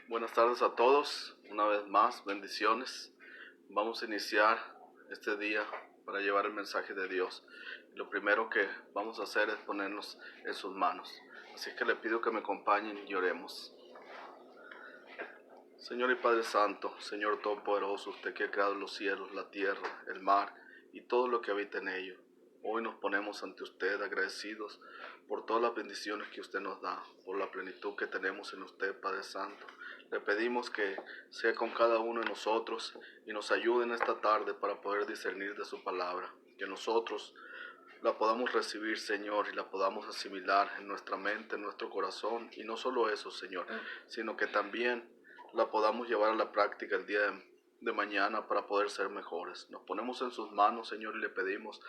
Buenas tardes a todos, una vez más, bendiciones. Vamos a iniciar este día para llevar el mensaje de Dios. Lo primero que vamos a hacer es ponernos en sus manos. Así que le pido que me acompañen y oremos. Señor y Padre Santo, Señor Todopoderoso, usted que ha creado los cielos, la tierra, el mar y todo lo que habita en ellos. Hoy nos ponemos ante usted agradecidos por todas las bendiciones que usted nos da, por la plenitud que tenemos en usted, Padre Santo. Le pedimos que sea con cada uno de nosotros y nos ayude en esta tarde para poder discernir de su palabra. Que nosotros la podamos recibir, Señor, y la podamos asimilar en nuestra mente, en nuestro corazón. Y no solo eso, Señor, sino que también la podamos llevar a la práctica el día de mañana para poder ser mejores. Nos ponemos en sus manos, Señor, y le pedimos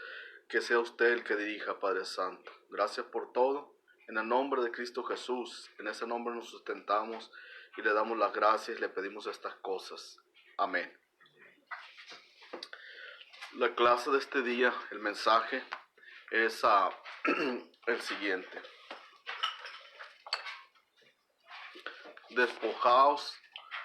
que sea usted el que dirija, Padre Santo. Gracias por todo. En el nombre de Cristo Jesús, en ese nombre nos sustentamos y le damos las gracias y le pedimos estas cosas. Amén. La clase de este día, el mensaje, es el siguiente. Despojaos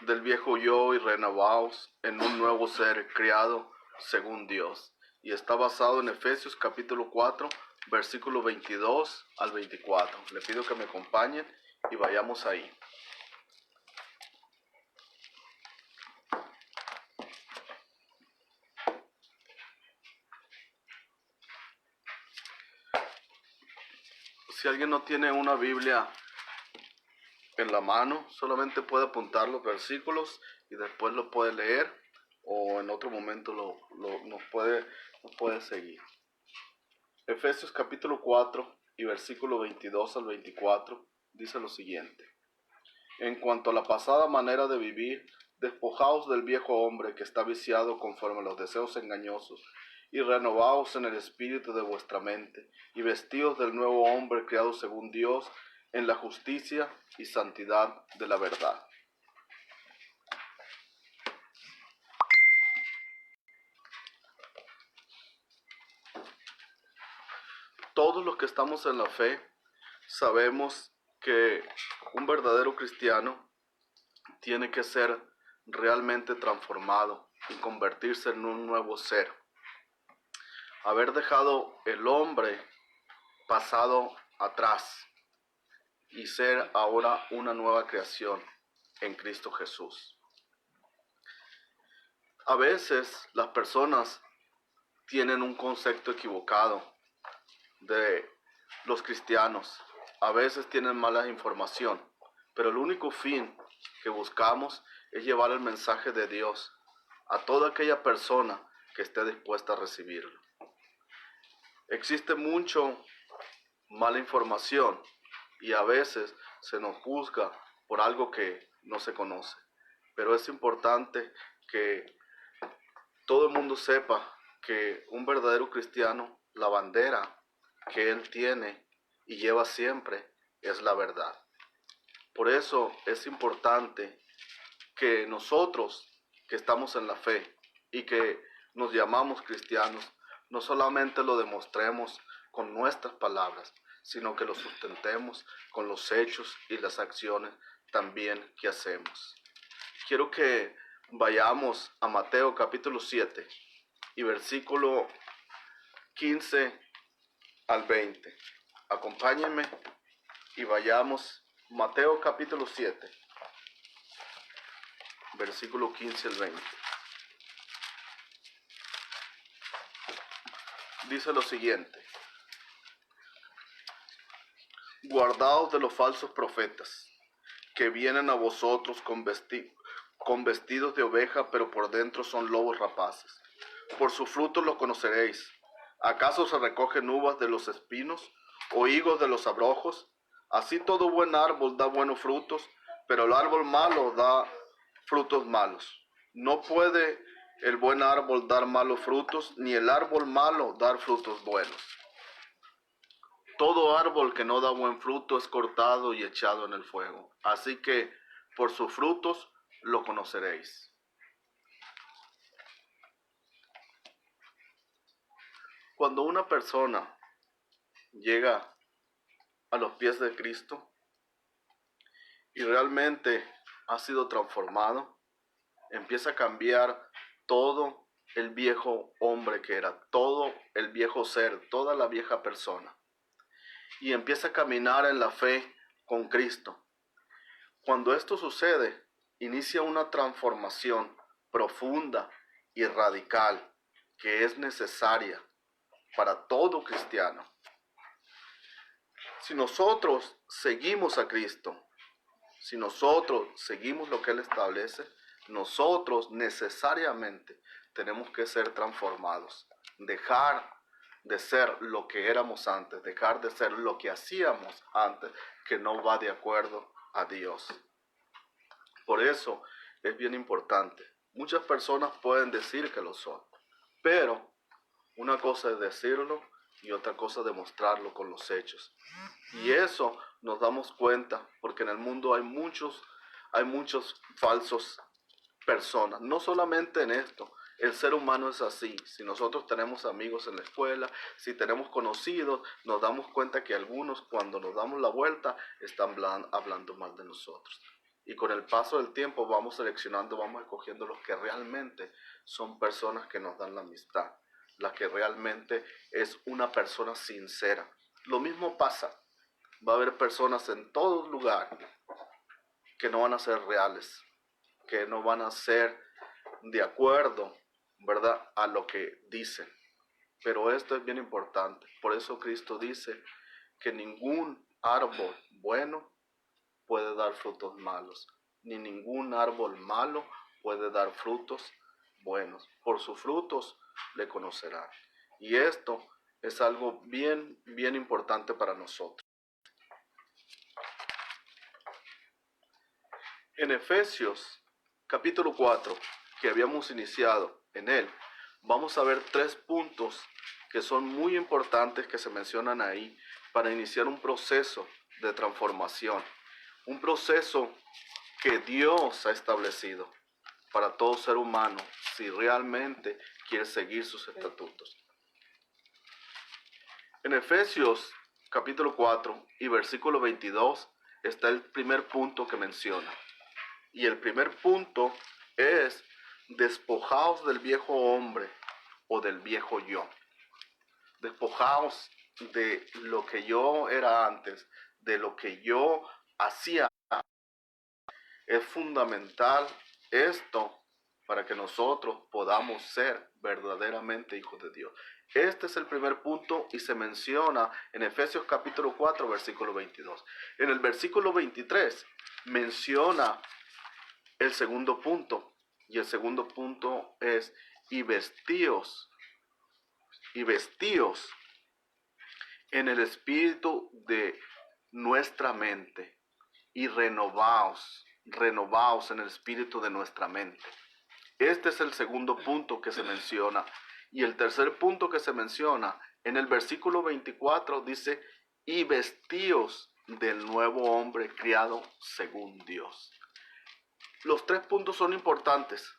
del viejo yo y renovaos en un nuevo ser creado según Dios. Y está basado en Efesios capítulo 4, versículo 22 al 24. Le pido que me acompañen y vayamos ahí. Si alguien no tiene una Biblia en la mano, solamente puede apuntar los versículos y después lo puede leer, o en otro momento nos puede seguir. Efesios capítulo 4 y versículo 22 al 24 dice lo siguiente: En cuanto a la pasada manera de vivir, despojaos del viejo hombre que está viciado conforme a los deseos engañosos, y renovaos en el espíritu de vuestra mente, y vestíos del nuevo hombre creado según Dios, en la justicia y santidad de la verdad. Todos los que estamos en la fe sabemos que un verdadero cristiano tiene que ser realmente transformado y convertirse en un nuevo ser. Haber dejado el hombre pasado atrás y ser ahora una nueva creación en Cristo Jesús. A veces las personas tienen un concepto equivocado de los cristianos. A veces tienen mala información, pero el único fin que buscamos es llevar el mensaje de Dios a toda aquella persona que esté dispuesta a recibirlo. Existe mucho mala información y a veces se nos juzga por algo que no se conoce, pero es importante que todo el mundo sepa que un verdadero cristiano, la bandera que él tiene y lleva siempre es la verdad. Por eso es importante que nosotros que estamos en la fe y que nos llamamos cristianos, no solamente lo demostremos con nuestras palabras, sino que lo sustentemos con los hechos y las acciones también que hacemos. Quiero que vayamos a Mateo capítulo 7 y versículo 15 al 20. Acompáñenme y vayamos Mateo capítulo 7, versículo 15 al 20. Dice lo siguiente: Guardaos de los falsos profetas, que vienen a vosotros con vestidos de oveja, pero por dentro son lobos rapaces. Por sus frutos los conoceréis. ¿Acaso se recogen uvas de los espinos o higos de los abrojos? Así todo buen árbol da buenos frutos, pero el árbol malo da frutos malos. No puede el buen árbol dar malos frutos, ni el árbol malo dar frutos buenos. Todo árbol que no da buen fruto es cortado y echado en el fuego. Así que por sus frutos lo conoceréis. Cuando una persona llega a los pies de Cristo y realmente ha sido transformado, empieza a cambiar todo el viejo hombre que era, todo el viejo ser, toda la vieja persona. Y empieza a caminar en la fe con Cristo. Cuando esto sucede, inicia una transformación profunda y radical que es necesaria para todo cristiano. Si nosotros seguimos a Cristo, si nosotros seguimos lo que Él establece, nosotros necesariamente tenemos que ser transformados, dejar de ser lo que éramos antes, dejar de ser lo que hacíamos antes, que no va de acuerdo a Dios. Por eso es bien importante. Muchas personas pueden decir que lo son, pero una cosa es decirlo y otra cosa es demostrarlo con los hechos. Y eso nos damos cuenta porque en el mundo hay muchos falsos personas. No solamente en esto, el ser humano es así. Si nosotros tenemos amigos en la escuela, si tenemos conocidos, nos damos cuenta que algunos cuando nos damos la vuelta están hablando mal de nosotros. Y con el paso del tiempo vamos seleccionando, vamos escogiendo los que realmente son personas que nos dan la amistad, la que realmente es una persona sincera. Lo mismo pasa, va a haber personas en todo lugar que no van a ser reales, que no van a ser de acuerdo, ¿verdad?, a lo que dicen. Pero esto es bien importante. Por eso Cristo dice que ningún árbol bueno puede dar frutos malos, ni ningún árbol malo puede dar frutos buenos. Por sus frutos le conocerán. Y esto es algo bien importante para nosotros. En Efesios capítulo 4, que habíamos iniciado en él, vamos a ver 3 puntos que son muy importantes que se mencionan ahí para iniciar un proceso de transformación. Un proceso que Dios ha establecido para todo ser humano si realmente quiere seguir sus estatutos. En Efesios capítulo 4 y versículo 22 está el primer punto que menciona. Y el primer punto es: despojaos del viejo hombre o del viejo yo. Despojaos de lo que yo era antes, de lo que yo hacía. Es fundamental esto para que nosotros podamos ser verdaderamente hijos de Dios. Este es el primer punto y se menciona en Efesios capítulo 4, versículo 22. En el versículo 23 menciona el segundo punto, y el segundo punto es: y vestíos en el espíritu de nuestra mente, y renovaos en el espíritu de nuestra mente. Este es el segundo punto que se menciona. Y el tercer punto que se menciona en el versículo 24 dice: y vestíos del nuevo hombre criado según Dios. Los 3 puntos son importantes.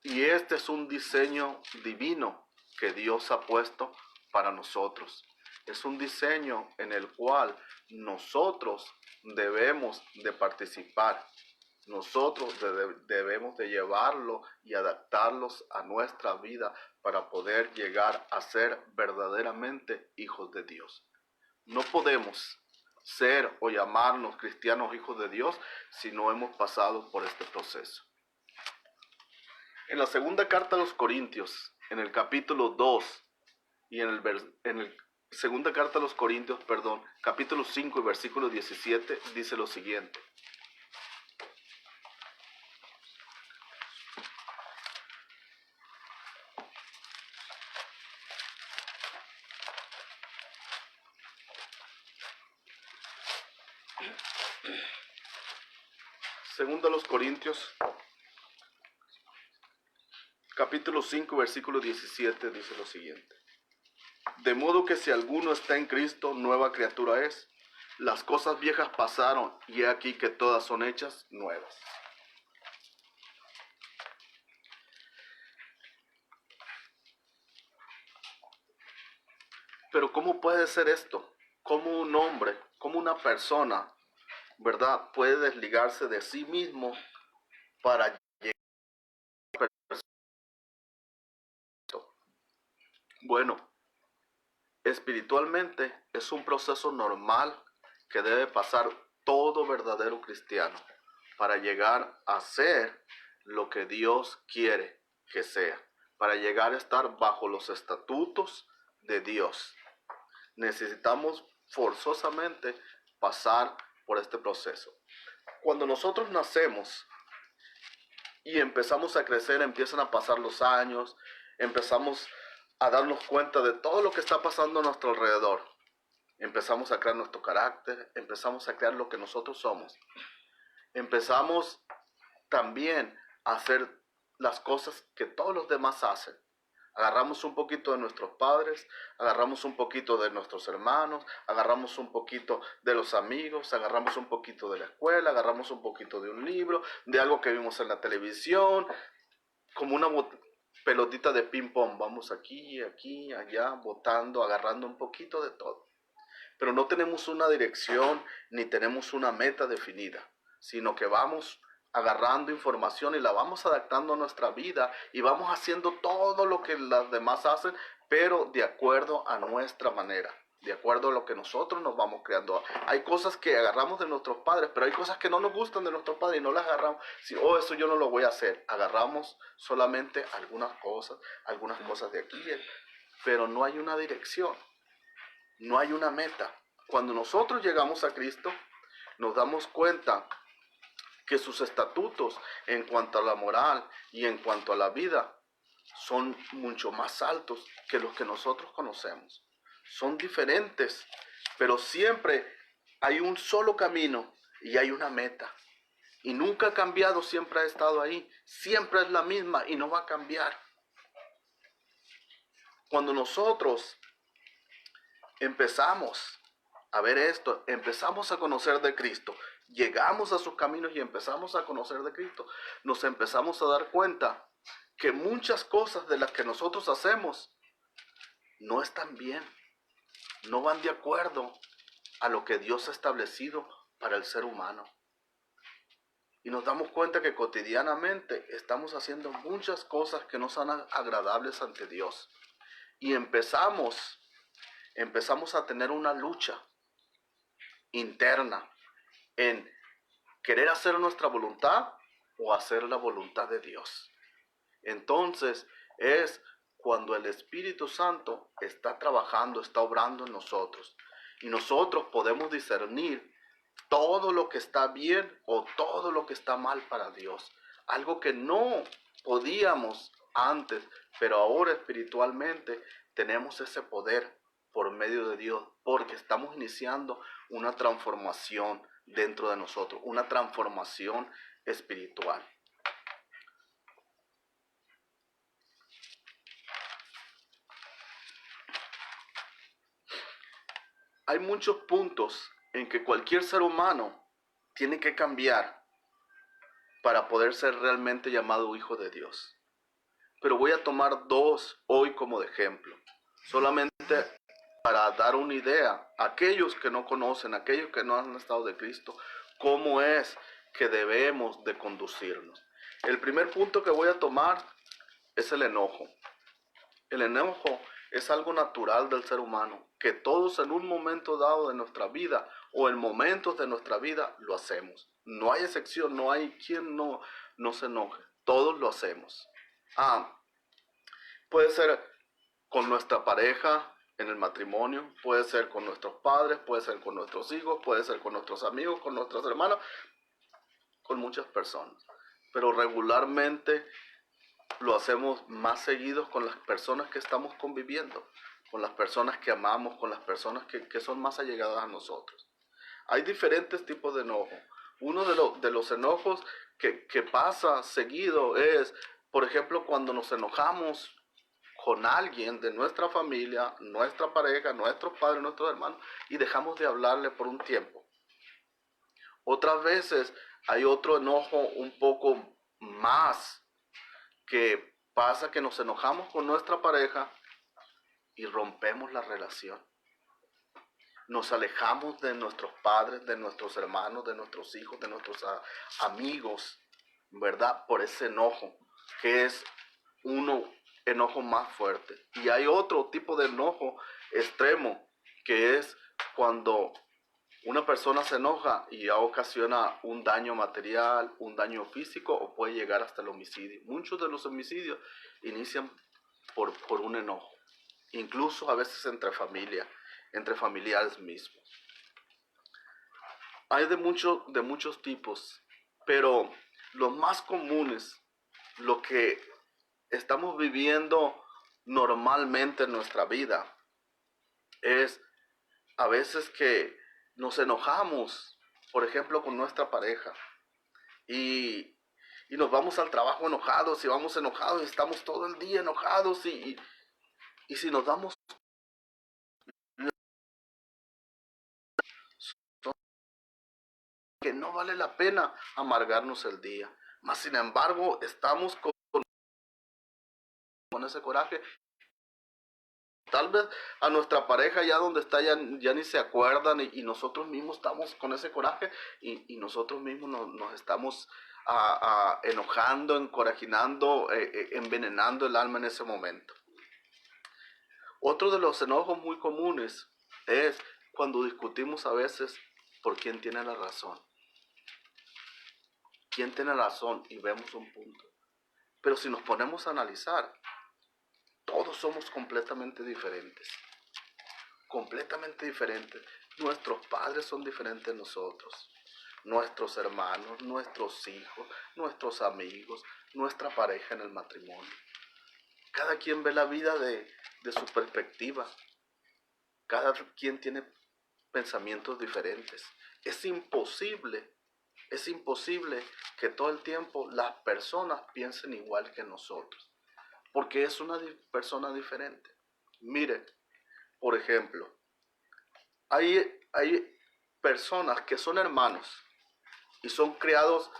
Y este es un diseño divino que Dios ha puesto para nosotros. Es un diseño en el cual nosotros debemos de participar. Nosotros debemos de llevarlo y adaptarlos a nuestra vida para poder llegar a ser verdaderamente hijos de Dios. No podemos ser o llamarnos cristianos hijos de Dios si no hemos pasado por este proceso. En la segunda carta a los Corintios, en el capítulo 2 y en el segunda carta a los Corintios, capítulo 5 y versículo 17, dice lo siguiente: Segunda a los Corintios, capítulo 5, versículo 17, dice lo siguiente: de modo que si alguno está en Cristo, nueva criatura es. Las cosas viejas pasaron, y he aquí que todas son hechas nuevas. Pero ¿cómo puede ser esto? ¿Cómo un hombre, cómo una persona ¿verdad? Puede desligarse de sí mismo para llegar a Cristo. Bueno, espiritualmente es un proceso normal que debe pasar todo verdadero cristiano para llegar a ser lo que Dios quiere que sea, para llegar a estar bajo los estatutos de Dios. Necesitamos forzosamente pasar por este proceso. Cuando nosotros nacemos y empezamos a crecer, empiezan a pasar los años, empezamos a darnos cuenta de todo lo que está pasando a nuestro alrededor. Empezamos a crear nuestro carácter, empezamos a crear lo que nosotros somos. Empezamos también a hacer las cosas que todos los demás hacen. Agarramos un poquito de nuestros padres, agarramos un poquito de nuestros hermanos, agarramos un poquito de los amigos, agarramos un poquito de la escuela, agarramos un poquito de un libro, de algo que vimos en la televisión, como una pelotita de ping pong. Vamos aquí, aquí, allá, botando, agarrando un poquito de todo. Pero no tenemos una dirección ni tenemos una meta definida, sino que vamos agarrando información y la vamos adaptando a nuestra vida y vamos haciendo todo lo que las demás hacen, pero de acuerdo a nuestra manera, de acuerdo a lo que nosotros nos vamos creando. Hay cosas que agarramos de nuestros padres, pero hay cosas que no nos gustan de nuestros padres y no las agarramos. Si, eso yo no lo voy a hacer. Agarramos solamente algunas cosas de aquí, pero no hay una dirección. No hay una meta. Cuando nosotros llegamos a Cristo, nos damos cuenta que sus estatutos en cuanto a la moral y en cuanto a la vida son mucho más altos que los que nosotros conocemos. Son diferentes, pero siempre hay un solo camino y hay una meta. Y nunca ha cambiado, siempre ha estado ahí. Siempre es la misma y no va a cambiar. Cuando nosotros empezamos a ver esto, empezamos a conocer de Cristo, llegamos a sus caminos y empezamos a conocer de Cristo, nos empezamos a dar cuenta que muchas cosas de las que nosotros hacemos no están bien, no van de acuerdo a lo que Dios ha establecido para el ser humano. Y nos damos cuenta que cotidianamente estamos haciendo muchas cosas que no son agradables ante Dios. Y empezamos a tener una lucha interna en querer hacer nuestra voluntad o hacer la voluntad de Dios. Entonces es cuando el Espíritu Santo está trabajando, está obrando en nosotros. Y nosotros podemos discernir todo lo que está bien o todo lo que está mal para Dios. Algo que no podíamos antes, pero ahora espiritualmente tenemos ese poder por medio de Dios, porque estamos iniciando una transformación dentro de nosotros, una transformación espiritual. Hay muchos puntos en que cualquier ser humano tiene que cambiar para poder ser realmente llamado hijo de Dios. Pero voy a tomar dos hoy como de ejemplo, solamente para dar una idea a aquellos que no conocen, a aquellos que no han estado de Cristo, cómo es que debemos de conducirnos. El primer punto que voy a tomar es el enojo. El enojo es algo natural del ser humano, que todos en un momento dado de nuestra vida o en momentos de nuestra vida lo hacemos. No hay excepción, no hay quien no se enoje, todos lo hacemos. Puede ser con nuestra pareja en el matrimonio, puede ser con nuestros padres, puede ser con nuestros hijos, puede ser con nuestros amigos, con nuestras hermanas, con muchas personas. Pero regularmente lo hacemos más seguidos con las personas que estamos conviviendo, con las personas que amamos, con las personas que son más allegadas a nosotros. Hay diferentes tipos de enojo. Uno de los enojos que pasa seguido es, por ejemplo, cuando nos enojamos con alguien de nuestra familia, nuestra pareja, nuestros padres, nuestros hermanos, y dejamos de hablarle por un tiempo. Otras veces hay otro enojo un poco más, que pasa que nos enojamos con nuestra pareja y rompemos la relación. nos alejamos de nuestros padres, de nuestros hermanos, de nuestros hijos, de nuestros amigos, ¿verdad? Por ese enojo, que es enojo más fuerte. Y hay otro tipo de enojo extremo, que es cuando una persona se enoja y ya ocasiona un daño material, un daño físico o puede llegar hasta el homicidio. Muchos de los homicidios inician por un enojo, incluso a veces entre familiares mismos. Hay de muchos tipos, pero los más comunes, lo que estamos viviendo normalmente en nuestra vida, es a veces que nos enojamos, por ejemplo, con nuestra pareja, y nos vamos al trabajo enojados, y vamos enojados, y estamos todo el día enojados, y si nos damos que no vale la pena amargarnos el día, mas sin embargo estamos con ese coraje. Tal vez a nuestra pareja ya donde está ya ni se acuerdan, y nosotros mismos estamos con ese coraje, y nosotros mismos nos estamos enojando, encorajinando, envenenando el alma en ese momento. Otro de los enojos muy comunes es cuando discutimos a veces por quién tiene la razón. ¿Quién tiene razón? Y vemos un punto. Pero si nos ponemos a analizar, todos somos completamente diferentes. Completamente diferentes. Nuestros padres son diferentes de nosotros. Nuestros hermanos, nuestros hijos, nuestros amigos, nuestra pareja en el matrimonio. Cada quien ve la vida de su perspectiva. Cada quien tiene pensamientos diferentes. Es imposible que todo el tiempo las personas piensen igual que nosotros, porque es una persona diferente. Mire, por ejemplo, hay personas que son hermanos y son criados,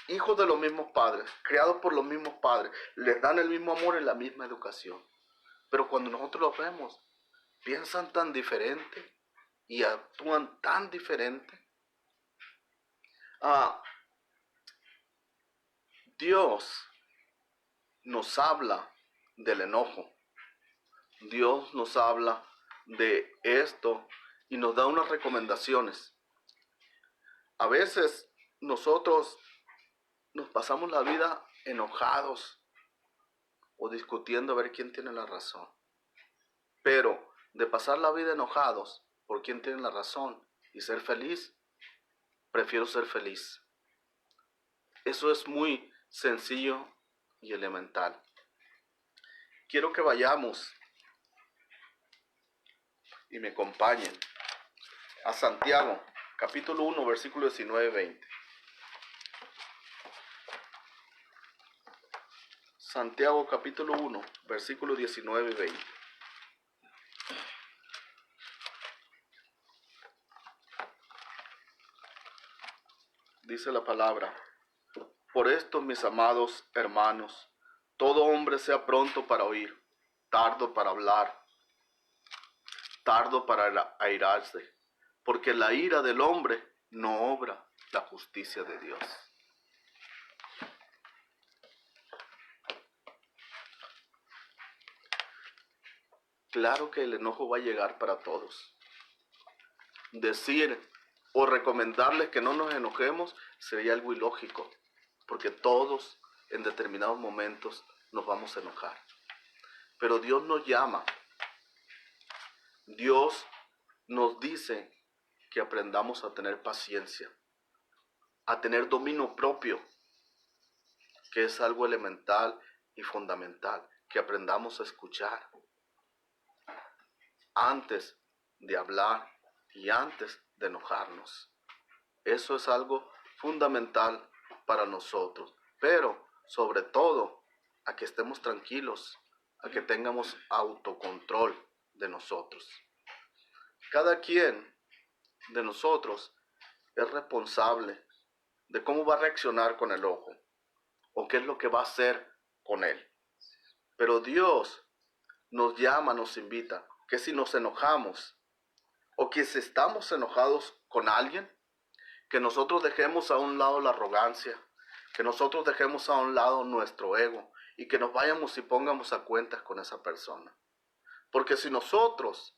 hijos de los mismos padres, criados por los mismos padres, les dan el mismo amor y la misma educación. Pero cuando nosotros los vemos, piensan tan diferente y actúan tan diferente. Dios nos habla del enojo. Dios nos habla de esto y nos da unas recomendaciones. A veces nosotros nos pasamos la vida enojados o discutiendo a ver quién tiene la razón. Pero de pasar la vida enojados por quién tiene la razón y ser feliz, prefiero ser feliz. Eso es muy sencillo y elemental. Quiero que vayamos y me acompañen a Santiago, capítulo 1, versículo 19-20. Santiago, capítulo 1, versículo 19-20. Dice la palabra: por esto, mis amados hermanos, todo hombre sea pronto para oír, tardo para hablar, tardo para airarse, porque la ira del hombre no obra la justicia de Dios. Claro que el enojo va a llegar para todos. Decir o recomendarles que no nos enojemos sería algo ilógico, porque todos en determinados momentos nos vamos a enojar. Pero Dios nos llama. Dios nos dice que aprendamos a tener paciencia, a tener dominio propio, que es algo elemental y fundamental, que aprendamos a escuchar antes de hablar y antes de enojarnos. Eso es algo fundamental para nosotros, pero sobre todo a que estemos tranquilos, a que tengamos autocontrol de nosotros. Cada quien de nosotros es responsable de cómo va a reaccionar con el enojo o qué es lo que va a hacer con él. Pero Dios nos llama, nos invita, que si nos enojamos, o que si estamos enojados con alguien, que nosotros dejemos a un lado la arrogancia, que nosotros dejemos a un lado nuestro ego y que nos vayamos y pongamos a cuentas con esa persona. Porque si nosotros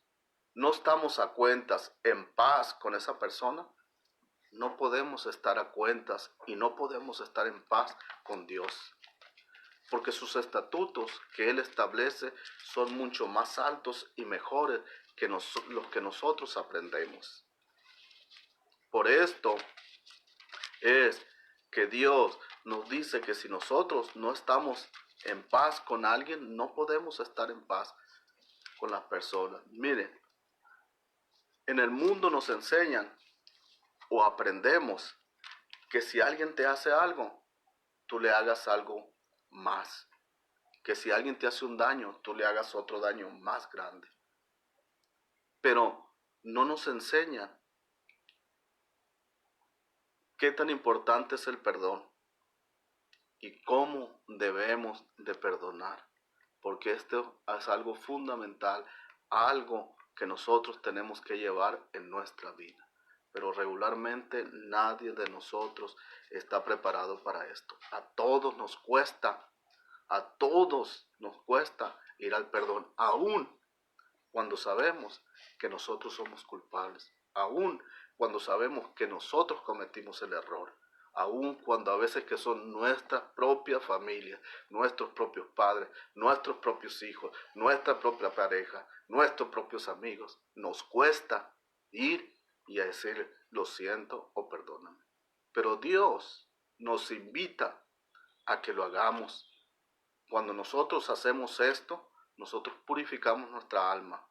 no estamos a cuentas, en paz con esa persona, no podemos estar a cuentas y no podemos estar en paz con Dios. Porque sus estatutos que Él establece son mucho más altos y mejores que los que nosotros aprendemos. Por esto es que Dios nos dice que si nosotros no estamos en paz con alguien, no podemos estar en paz con las personas. Miren, en el mundo nos enseñan o aprendemos que si alguien te hace algo, tú le hagas algo más. Que si alguien te hace un daño, tú le hagas otro daño más grande. Pero no nos enseñan qué tan importante es el perdón y cómo debemos de perdonar. Porque esto es algo fundamental, algo que nosotros tenemos que llevar en nuestra vida. Pero regularmente nadie de nosotros está preparado para esto. A todos nos cuesta ir al perdón, aún cuando sabemos que nosotros somos culpables, aún cuando sabemos que nosotros cometimos el error, aún cuando a veces que son nuestra propia familia, nuestros propios padres, nuestros propios hijos, nuestra propia pareja, nuestros propios amigos, nos cuesta ir y a decir lo siento o perdóname. Pero Dios nos invita a que lo hagamos. Cuando nosotros hacemos esto, nosotros purificamos nuestra alma,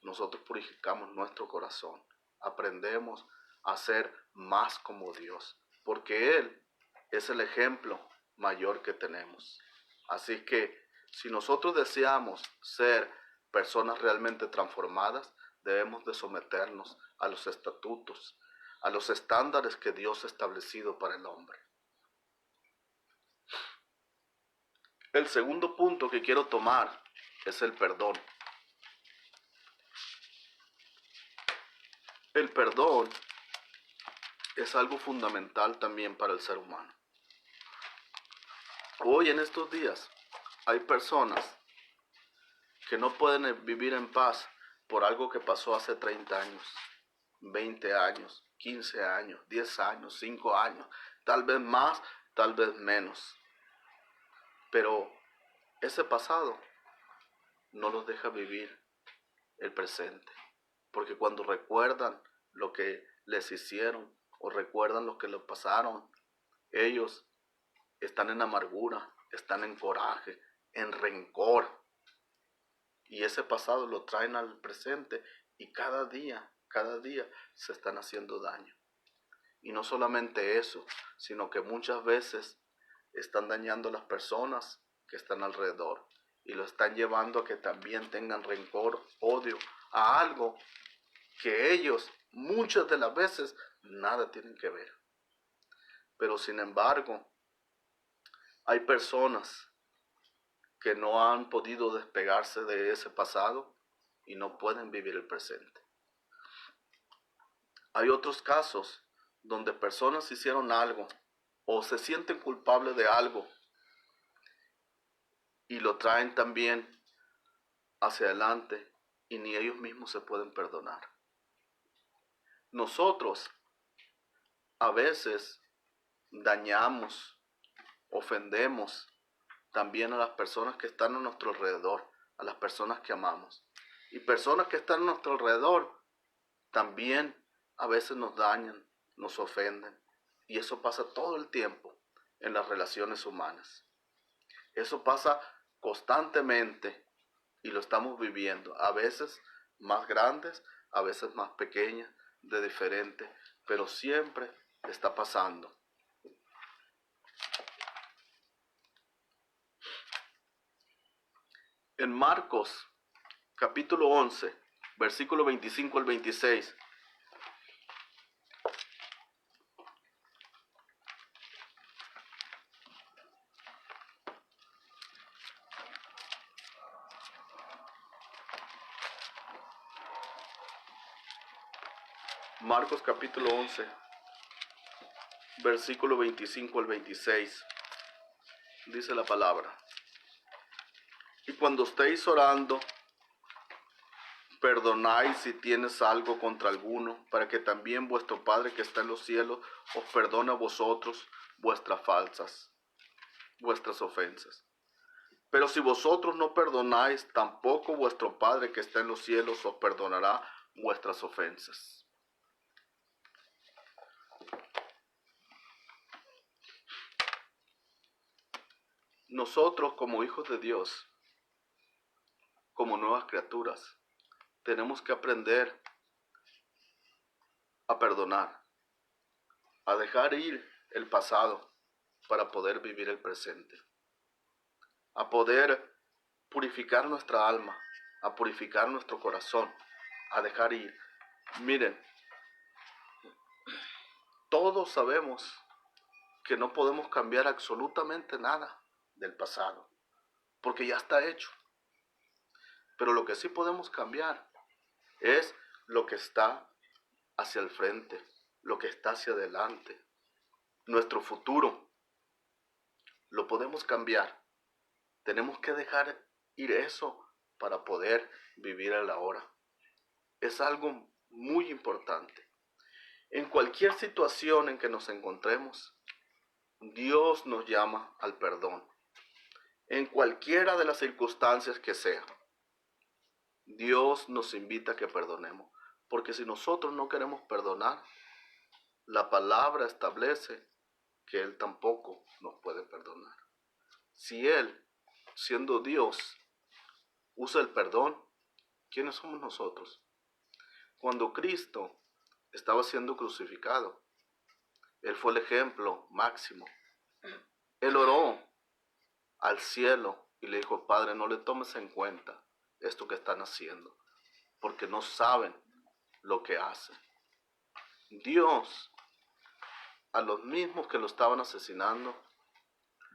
nosotros purificamos nuestro corazón, aprendemos a ser más como Dios, porque Él es el ejemplo mayor que tenemos. Así que si nosotros deseamos ser personas realmente transformadas, debemos de someternos a los estatutos, a los estándares que Dios ha establecido para el hombre. El segundo punto que quiero tomar es el perdón. El perdón es algo fundamental también para el ser humano. Hoy en estos días hay personas que no pueden vivir en paz por algo que pasó hace 30 años, 20 años, 15 años, 10 años, 5 años, tal vez más, tal vez menos. Pero ese pasado no los deja vivir el presente. Porque cuando recuerdan lo que les hicieron o recuerdan lo que les pasaron, ellos están en amargura, están en coraje, en rencor. Y ese pasado lo traen al presente y cada día se están haciendo daño. Y no solamente eso, sino que muchas veces están dañando a las personas que están alrededor y lo están llevando a que también tengan rencor, odio a algo que ellos muchas de las veces nada tienen que ver. Pero sin embargo, hay personas que no han podido despegarse de ese pasado y no pueden vivir el presente. Hay otros casos donde personas hicieron algo o se sienten culpables de algo y lo traen también hacia adelante y ni ellos mismos se pueden perdonar. Nosotros a veces dañamos, ofendemos también a las personas que están a nuestro alrededor, a las personas que amamos. Y personas que están a nuestro alrededor también a veces nos dañan, nos ofenden. Y eso pasa todo el tiempo en las relaciones humanas. Eso pasa constantemente y lo estamos viviendo. A veces más grandes, a veces más pequeñas, de diferente, pero siempre está pasando. En Marcos, capítulo 11, versículo 25 al 26. Marcos capítulo 11, versículo 25 al 26. Dice la palabra: y cuando estéis orando, perdonáis si tienes algo contra alguno, para que también vuestro Padre que está en los cielos os perdone a vosotros vuestras ofensas. Pero si vosotros no perdonáis, tampoco vuestro Padre que está en los cielos os perdonará vuestras ofensas. Nosotros como hijos de Dios, como nuevas criaturas, tenemos que aprender a perdonar, a dejar ir el pasado para poder vivir el presente, a poder purificar nuestra alma, a purificar nuestro corazón, a dejar ir. Miren, todos sabemos que no podemos cambiar absolutamente nada del pasado, porque ya está hecho. Pero lo que sí podemos cambiar es lo que está hacia el frente, lo que está hacia adelante. Nuestro futuro lo podemos cambiar. Tenemos que dejar ir eso para poder vivir el ahora. Es algo muy importante. En cualquier situación en que nos encontremos, Dios nos llama al perdón. En cualquiera de las circunstancias que sea, Dios nos invita a que perdonemos. Porque si nosotros no queremos perdonar, la palabra establece que Él tampoco nos puede perdonar. Si Él, siendo Dios, usa el perdón, ¿quiénes somos nosotros? Cuando Cristo estaba siendo crucificado, Él fue el ejemplo máximo. Él oró al cielo y le dijo: Padre, no le tomes en cuenta esto que están haciendo, porque no saben lo que hacen. Dios, a los mismos que lo estaban asesinando,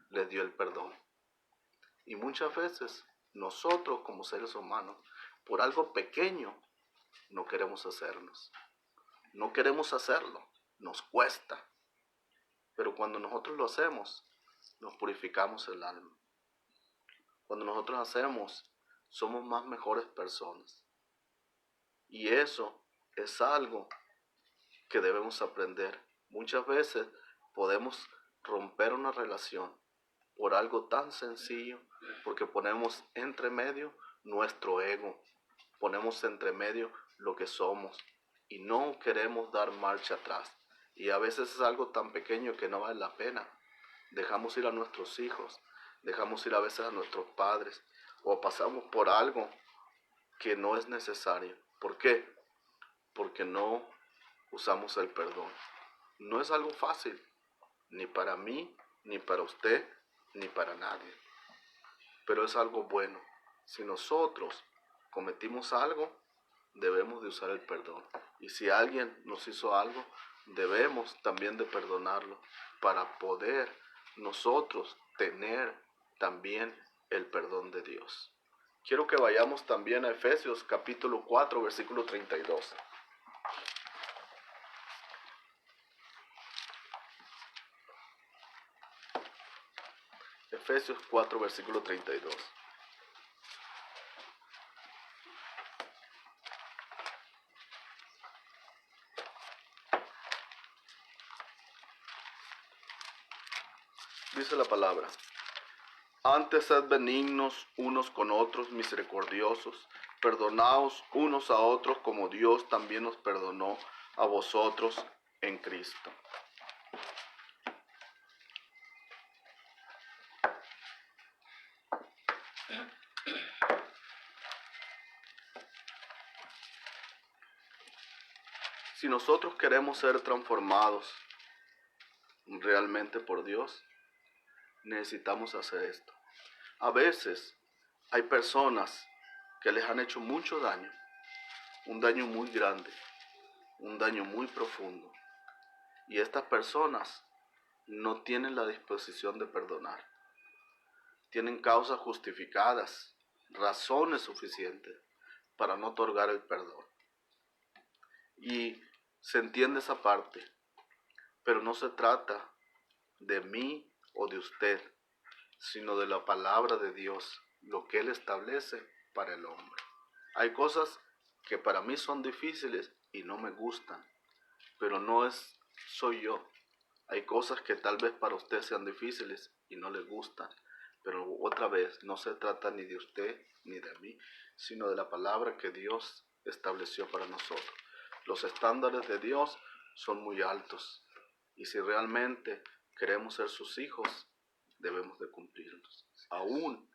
les dio el perdón. Y muchas veces nosotros como seres humanos, por algo pequeño, no queremos hacernos. No queremos hacerlo, nos cuesta. Pero cuando nosotros lo hacemos, nos purificamos el alma. Cuando nosotros hacemos, somos más mejores personas. Y eso es algo que debemos aprender. Muchas veces podemos romper una relación por algo tan sencillo, porque ponemos entre medio nuestro ego, ponemos entre medio lo que somos y no queremos dar marcha atrás. Y a veces es algo tan pequeño que no vale la pena. Dejamos ir a nuestros hijos, dejamos ir a veces a nuestros padres, o pasamos por algo que no es necesario. ¿Por qué? Porque no usamos el perdón. No es algo fácil, ni para mí, ni para usted, ni para nadie. Pero es algo bueno. Si nosotros cometimos algo, debemos de usar el perdón. Y si alguien nos hizo algo, debemos también de perdonarlo para poder nosotros tener también el perdón de Dios. Quiero que vayamos también a Efesios capítulo 4, versículo 32. Efesios 4, versículo 32. Dice la palabra: antes sed benignos unos con otros, misericordiosos, perdonaos unos a otros como Dios también os perdonó a vosotros en Cristo. Si nosotros queremos ser transformados realmente por Dios, necesitamos hacer esto. A veces hay personas que les han hecho mucho daño, un daño muy grande, un daño muy profundo. Y estas personas no tienen la disposición de perdonar. Tienen causas justificadas, razones suficientes para no otorgar el perdón. Y Se entiende esa parte, pero no se trata de mí o de usted, sino de la palabra de Dios, lo que Él establece para el hombre. Hay cosas que para mí son difíciles y no me gustan, pero soy yo. Hay cosas que tal vez para usted sean difíciles y no le gustan, pero otra vez no se trata ni de usted ni de mí, sino de la palabra que Dios estableció para nosotros. Los estándares de Dios son muy altos y si realmente queremos ser sus hijos, debemos de cumplirlos, aún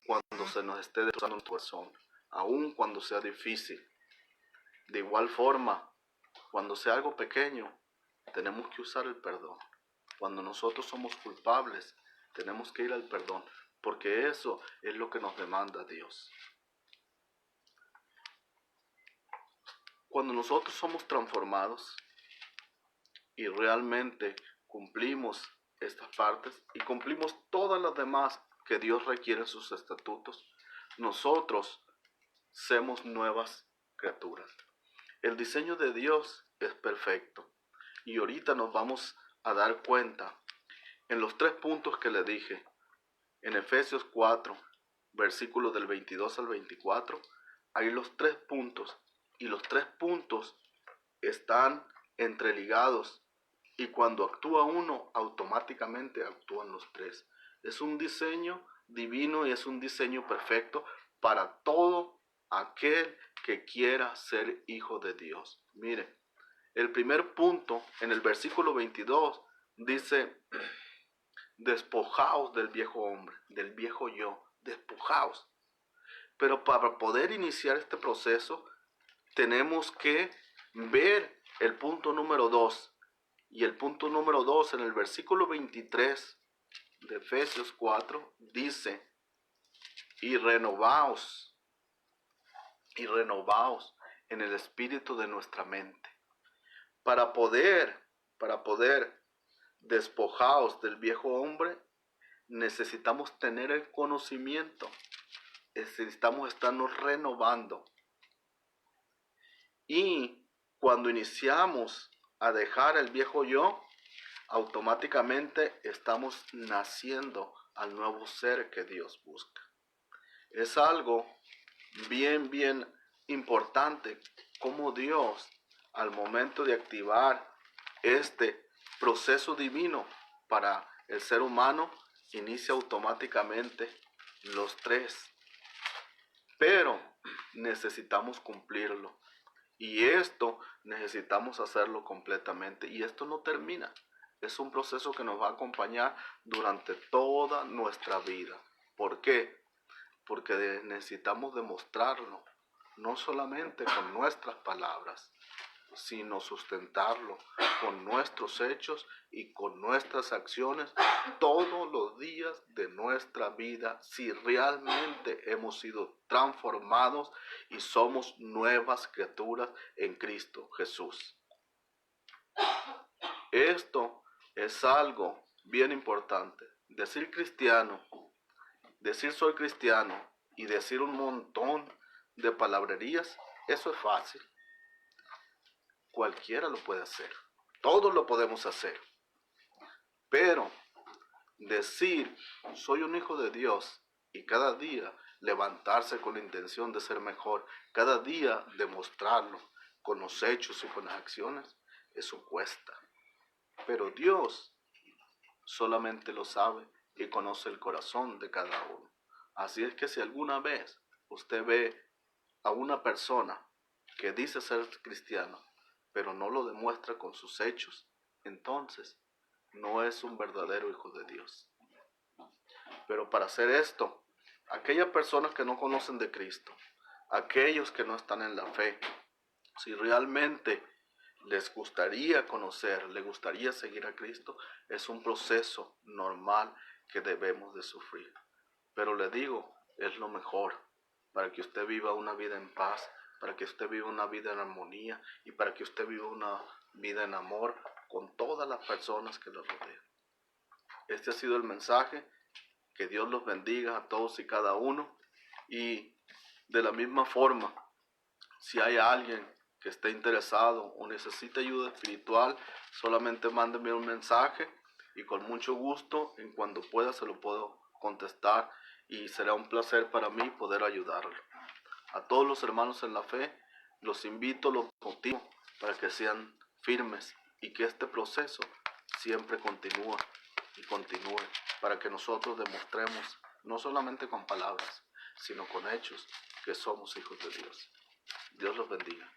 cuando se nos esté destrozando el corazón, aún cuando sea difícil. De igual forma, cuando sea algo pequeño, tenemos que usar el perdón. Cuando nosotros somos culpables, tenemos que ir al perdón, porque eso es lo que nos demanda Dios. Cuando nosotros somos transformados y realmente cumplimos estas partes y cumplimos todas las demás que Dios requiere en sus estatutos, nosotros somos nuevas criaturas. El diseño de Dios es perfecto y ahorita nos vamos a dar cuenta en los 3 puntos que le dije. En Efesios 4, versículos del 22 al 24, hay los 3 puntos y los 3 puntos están entreligados y cuando actúa uno, automáticamente actúan los 3. Es un diseño divino y es un diseño perfecto para todo aquel que quiera ser hijo de Dios. Mire, el primer punto en el versículo 22 dice: despojaos del viejo hombre, del viejo yo, despojaos. Pero para poder iniciar este proceso, tenemos que ver el punto número 2. Y el punto número 2 en el versículo 23 de Efesios 4 dice: y renovaos en el espíritu de nuestra mente. Para poder despojaos del viejo hombre, necesitamos tener el conocimiento, necesitamos estarnos renovando. Y cuando iniciamos a dejar el viejo yo, automáticamente estamos naciendo al nuevo ser que Dios busca. Es algo bien importante como Dios, al momento de activar este proceso divino para el ser humano, inicia automáticamente los 3. Pero necesitamos cumplirlo. Y esto necesitamos hacerlo completamente. Y esto no termina. Es un proceso que nos va a acompañar durante toda nuestra vida. ¿Por qué? Porque necesitamos demostrarlo, no solamente con nuestras palabras, sino sustentarlo con nuestros hechos y con nuestras acciones todos los días de nuestra vida, si realmente hemos sido transformados y somos nuevas criaturas en Cristo Jesús. Esto es algo bien importante. Decir cristiano, decir soy cristiano y decir un montón de palabrerías, eso es fácil. Cualquiera lo puede hacer. Todos lo podemos hacer. Pero decir soy un hijo de Dios y cada día levantarse con la intención de ser mejor, cada día demostrarlo con los hechos y con las acciones, eso cuesta. Pero Dios solamente lo sabe y conoce el corazón de cada uno. Así es que si alguna vez usted ve a una persona que dice ser cristiano, pero no lo demuestra con sus hechos, entonces no es un verdadero hijo de Dios. Pero para hacer esto, aquellas personas que no conocen de Cristo, aquellos que no están en la fe, si realmente les gustaría conocer, les gustaría seguir a Cristo, es un proceso normal que debemos de sufrir. Pero le digo, es lo mejor para que usted viva una vida en paz, para que usted viva una vida en armonía y para que usted viva una vida en amor con todas las personas que lo rodean. Este ha sido el mensaje. Que Dios los bendiga a todos y cada uno. Y de la misma forma, si hay alguien que esté interesado o necesite ayuda espiritual, solamente mándeme un mensaje y con mucho gusto, en cuando pueda, se lo puedo contestar y será un placer para mí poder ayudarlo. A todos los hermanos en la fe, los invito, los motivo para que sean firmes y que este proceso siempre continúe y continúe, para que nosotros demostremos, no solamente con palabras, sino con hechos, que somos hijos de Dios. Dios los bendiga.